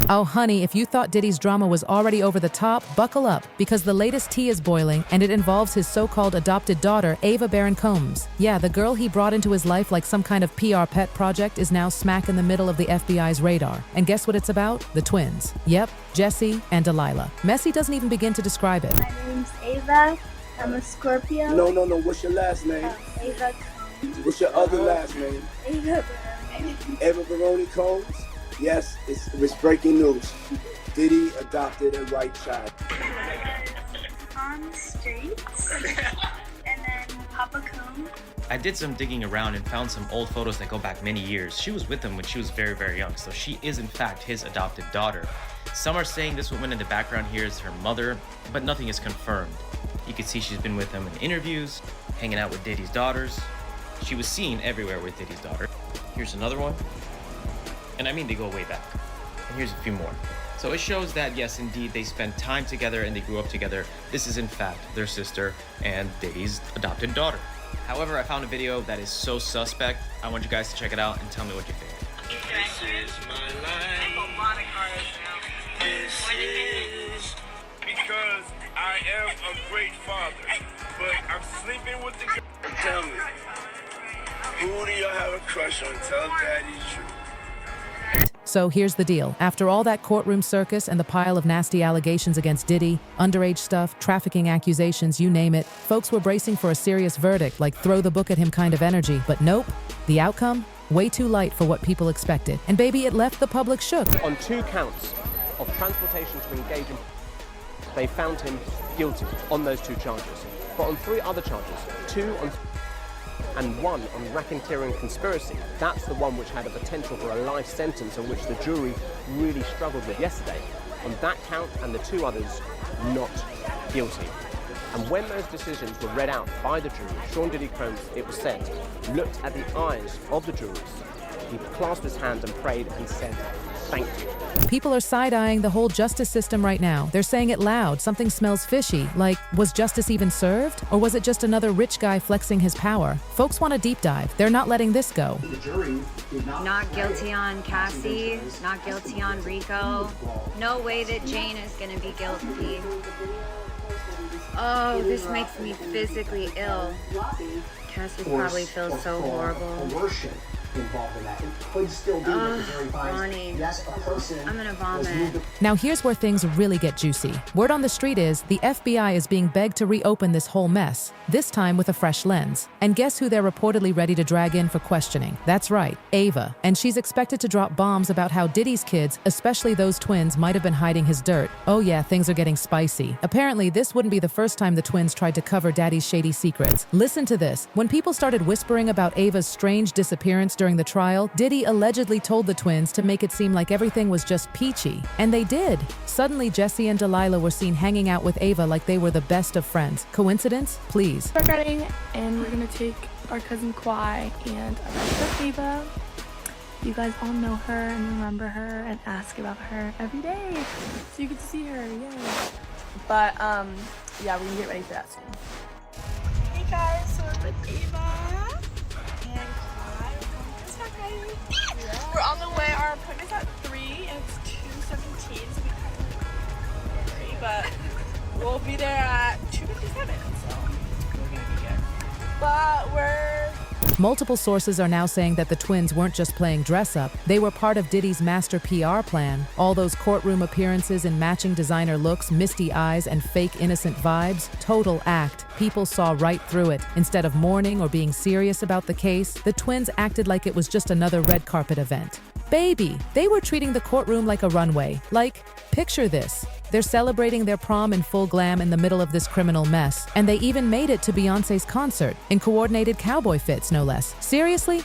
Oh honey, if you thought Diddy's drama was already over the top, buckle up, because the latest tea is boiling and it involves his so-called adopted daughter, Ava Baron Combs. Yeah, the girl he brought into his life like some kind of PR pet project is now smack in the middle of the FBI's radar. And guess what it's about? The twins. Yep, Jesse and Delilah. Messy doesn't even begin to describe it. My name's Ava. I'm a Scorpio. No. What's your last name? Ava. What's your other last name? Ava. Eva Baroni Combs? Yes, it's breaking news. Diddy adopted a white child. On the streets. And then Papa Combs. I did some digging around and found some old photos that go back many years. She was with him when she was very, very young, so she is in fact his adopted daughter. Some are saying this woman in the background here is her mother, but nothing is confirmed. You can see she's been with him in interviews, hanging out with Diddy's daughters. She was seen everywhere with Diddy's daughter. Here's another one. And I mean, they go way back. And here's a few more. So it shows that, yes, indeed, they spent time together and they grew up together. This is, in fact, their sister and Diddy's adopted daughter. However, I found a video that is so suspect. I want you guys to check it out and tell me what you think. This is my life. This is because I am a great father, but I'm sleeping with the girl. Tell me, who do y'all have a crush on? Tell daddy the truth. So here's the deal. After all that courtroom circus and the pile of nasty allegations against Diddy, underage stuff, trafficking accusations, you name it, folks were bracing for a serious verdict, like throw the book at him kind of energy. But nope. The outcome? Way too light for what people expected. And baby, it left the public shook. On 2 counts of transportation to engage in, they found him guilty on those 2 charges. But on 3 other charges, 2 on and 1 on racketeering conspiracy, that's the one which had a potential for a life sentence and which the jury really struggled with yesterday. On that count and the 2 others, not guilty. And when those decisions were read out by the jury, Sean Diddy Combs, it was said, looked at the eyes of the jurors, he clasped his hand and prayed and said, thank you. People are side-eyeing the whole justice system right now. They're saying it loud. Something smells fishy. Like, was justice even served? Or was it just another rich guy flexing his power? Folks want a deep dive. They're not letting this go. The jury did not guilty on Cassie, not guilty on Rico. No way that Jane is gonna be guilty. Oh, this makes me physically ill. Cassie probably feels so horrible. involved in that. It could still be that the jury finds, yes, a person I'm gonna vomit. Now here's where things really get juicy. Word on the street is the FBI is being begged to reopen this whole mess, this time with a fresh lens. And guess who they're reportedly ready to drag in for questioning? That's right, Ava. And she's expected to drop bombs about how Diddy's kids, especially those twins, might have been hiding his dirt. Oh yeah, things are getting spicy. Apparently, this wouldn't be the first time the twins tried to cover Daddy's shady secrets. Listen to this. When people started whispering about Ava's strange disappearance during the trial, Diddy allegedly told the twins to make it seem like everything was just peachy. And they did. Suddenly, Jesse and Delilah were seen hanging out with Ava like they were the best of friends. Coincidence? Please. We're getting, and we're gonna take our cousin Kwai and our best friend Ava. You guys all know her and remember her and ask about her every day, so you get to see her. Yay! But yeah, we can get ready for that soon. Hey guys, so we're with Ava and Kwai. We're on the way. Our appointment's at 3 and it's 2:17, so we kind of hurry, but we'll be there at 2:57, so we're gonna be good. But we're Multiple sources are now saying that the twins weren't just playing dress-up, they were part of Diddy's master PR plan. All those courtroom appearances in matching designer looks, misty eyes, and fake innocent vibes, total act. People saw right through it. Instead of mourning or being serious about the case, the twins acted like it was just another red carpet event. Baby, they were treating the courtroom like a runway. Like, picture this. They're celebrating their prom in full glam in the middle of this criminal mess. And they even made it to Beyoncé's concert, in coordinated cowboy fits, no less. Seriously?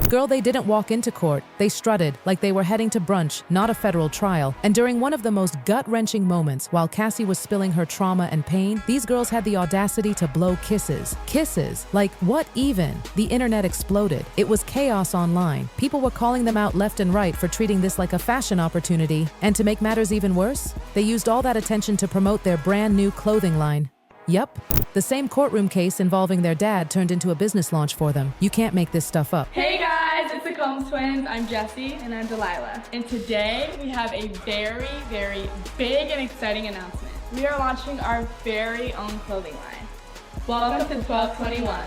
Girl, they didn't walk into court. They strutted like they were heading to brunch, not a federal trial. And during one of the most gut-wrenching moments, while Cassie was spilling her trauma and pain, these girls had the audacity to blow kisses. Kisses. Like, what even? The internet exploded. It was chaos online. People were calling them out left and right for treating this like a fashion opportunity. And to make matters even worse, they used all that attention to promote their brand new clothing line. Yup. The same courtroom case involving their dad turned into a business launch for them. You can't make this stuff up. Hey guys, it's the Combs twins. I'm Jessie. And I'm Delilah. And today we have a very, very big and exciting announcement. We are launching our very own clothing line. Welcome to 1221.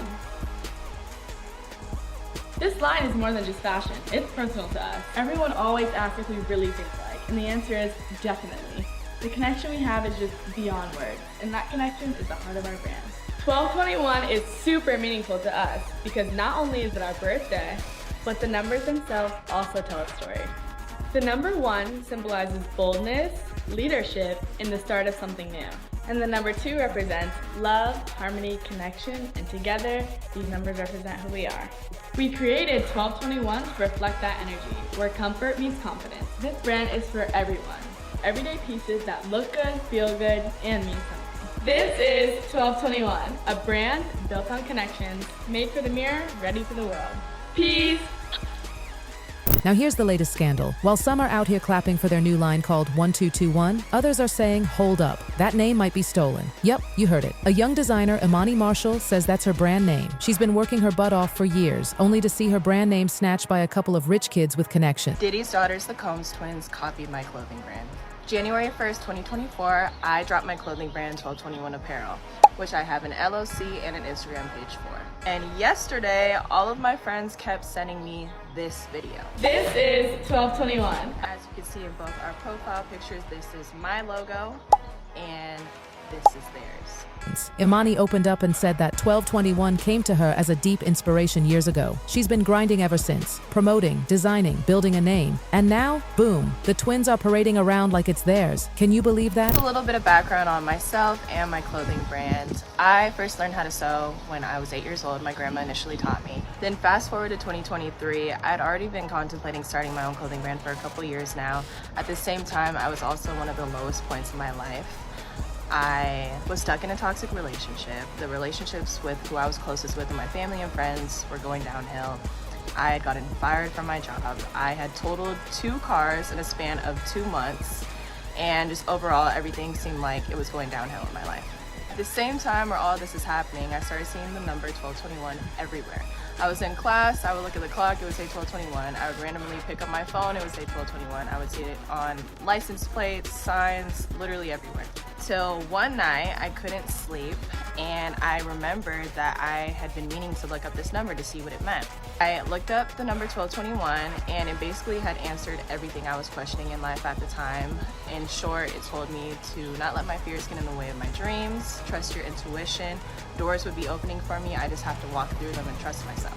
This line is more than just fashion. It's personal to us. Everyone always asks if we really think alike, and the answer is definitely. The connection we have is just beyond words, and that connection is the heart of our brand. 1221 is super meaningful to us because not only is it our birthday, but the numbers themselves also tell a story. The number 1 symbolizes boldness, leadership, and the start of something new. And the number 2 represents love, harmony, connection, and together, these numbers represent who we are. We created 1221 to reflect that energy, where comfort meets confidence. This brand is for everyone. Everyday pieces that look good, feel good, and mean something. This is 1221, a brand built on connections, made for the mirror, ready for the world. Peace! Now here's the latest scandal. While some are out here clapping for their new line called 1221, others are saying, hold up, that name might be stolen. Yep, you heard it. A young designer, Imani Marshall, says that's her brand name. She's been working her butt off for years, only to see her brand name snatched by a couple of rich kids with connections. Diddy's daughters, the Combs twins, copied my clothing brand. January 1st, 2024, I dropped my clothing brand 1221 Apparel, which I have an LLC and an Instagram page for. And yesterday, all of my friends kept sending me this video. This is 1221. As you can see in both our profile pictures, this is my logo and this is theirs. Imani opened up and said that 1221 came to her as a deep inspiration years ago. She's been grinding ever since, promoting, designing, building a name. And now, boom, the twins are parading around like it's theirs. Can you believe that? A little bit of background on myself and my clothing brand. I first learned how to sew when I was 8 years old. My grandma initially taught me. Then fast forward to 2023, I'd already been contemplating starting my own clothing brand for a couple years now. At the same time, I was also one of the lowest points in my life. I was stuck in a toxic relationship. The relationships with who I was closest with and my family and friends were going downhill. I had gotten fired from my job. I had totaled 2 cars in a span of 2 months, and just overall everything seemed like it was going downhill in my life. At the same time where all this is happening, I started seeing the number 1221 everywhere. I was in class, I would look at the clock, it would say 1221. I would randomly pick up my phone, it would say 1221. I would see it on license plates, signs, literally everywhere. Till one night, I couldn't sleep, and I remembered that I had been meaning to look up this number to see what it meant. I looked up the number 1221, and it basically had answered everything I was questioning in life at the time. In short, it told me to not let my fears get in the way of my dreams, trust your intuition, doors would be opening for me, I just have to walk through them and trust myself.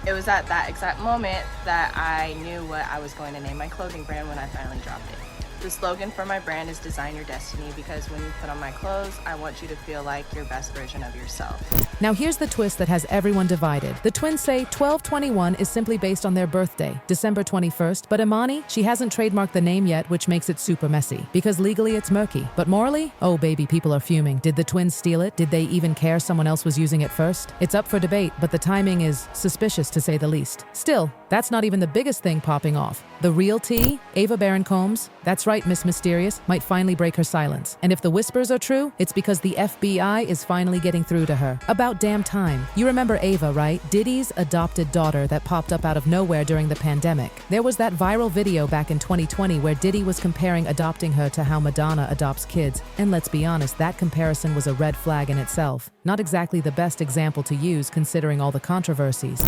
It was at that exact moment that I knew what I was going to name my clothing brand when I finally dropped it. The slogan for my brand is Design Your Destiny, because when you put on my clothes, I want you to feel like your best version of yourself. Now here's the twist that has everyone divided. The twins say 1221 is simply based on their birthday, December 21st, but Imani, she hasn't trademarked the name yet, which makes it super messy, because legally it's murky. But morally, oh baby, people are fuming. Did the twins steal it? Did they even care someone else was using it first? It's up for debate, but the timing is suspicious to say the least. Still, that's not even the biggest thing popping off. The real tea, Ava Baron Combs, that's right, Miss Mysterious, might finally break her silence. And if the whispers are true, it's because the FBI is finally getting through to her. About damn time. You remember Ava, right? Diddy's adopted daughter that popped up out of nowhere during the pandemic. There was that viral video back in 2020 where Diddy was comparing adopting her to how Madonna adopts kids. And let's be honest, that comparison was a red flag in itself. Not exactly the best example to use considering all the controversies.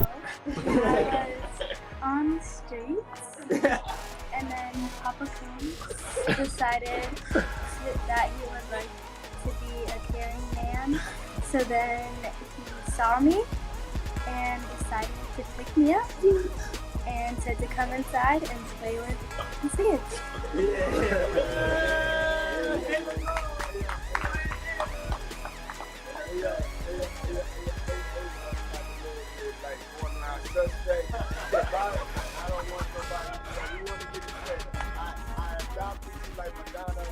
I was on the streets, and then Papa Combs decided that he would like to be a caring man. So then he saw me and decided to pick me up and said to come inside and play with his kids. adopted like Madonna,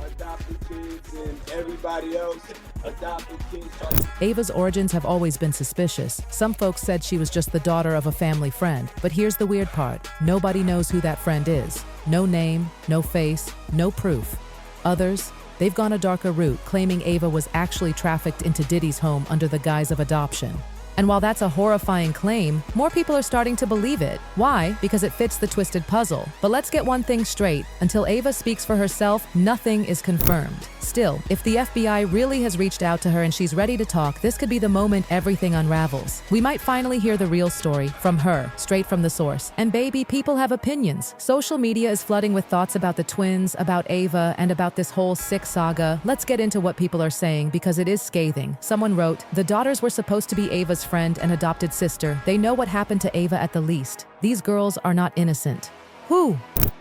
adopted kids, and everybody else adopted kids. Ava's origins have always been suspicious. Some folks said she was just the daughter of a family friend. But here's the weird part. Nobody knows who that friend is. No name, no face, no proof. Others, they've gone a darker route, claiming Ava was actually trafficked into Diddy's home under the guise of adoption. And while that's a horrifying claim, more people are starting to believe it. Why? Because it fits the twisted puzzle. But let's get one thing straight. Until Ava speaks for herself, nothing is confirmed. Still, if the FBI really has reached out to her and she's ready to talk, this could be the moment everything unravels. We might finally hear the real story from her, straight from the source. And baby, people have opinions. Social media is flooding with thoughts about the twins, about Ava, and about this whole sick saga. Let's get into what people are saying because it is scathing. Someone wrote, "The daughters were supposed to be Ava's friend and adopted sister. They know what happened to Ava at the least. These girls are not innocent." Who?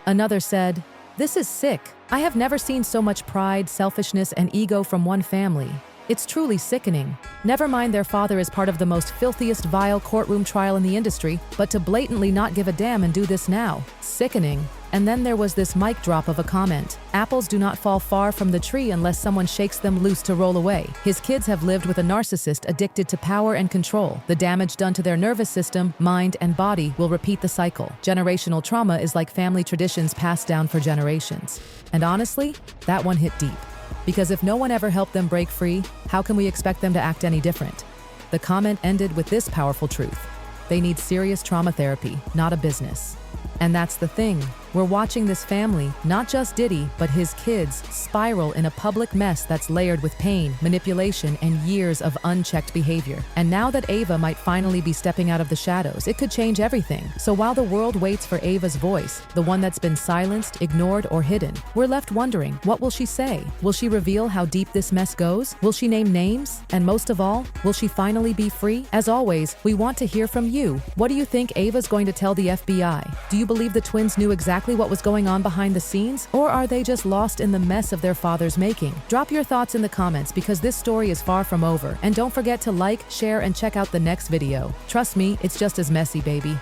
Another said, "This is sick. I have never seen so much pride, selfishness, and ego from one family. It's truly sickening. Never mind their father is part of the most filthiest, vile courtroom trial in the industry, but to blatantly not give a damn and do this now. Sickening." And then there was this mic drop of a comment. "Apples do not fall far from the tree unless someone shakes them loose to roll away. His kids have lived with a narcissist addicted to power and control. The damage done to their nervous system, mind, and body will repeat the cycle. Generational trauma is like family traditions passed down for generations." And honestly, that one hit deep. Because if no one ever helped them break free, how can we expect them to act any different? The comment ended with this powerful truth. They need serious trauma therapy, not a business. And that's the thing. We're watching this family, not just Diddy, but his kids, spiral in a public mess that's layered with pain, manipulation, and years of unchecked behavior. And now that Ava might finally be stepping out of the shadows, it could change everything. So while the world waits for Ava's voice, the one that's been silenced, ignored, or hidden, we're left wondering, what will she say? Will she reveal how deep this mess goes? Will she name names? And most of all, will she finally be free? As always, we want to hear from you. What do you think Ava's going to tell the FBI? Do you believe the twins knew exactly what was going on behind the scenes? Or are they just lost in the mess of their father's making? Drop your thoughts in the comments because this story is far from over. And don't forget to like, share, and check out the next video. Trust me, it's just as messy, baby.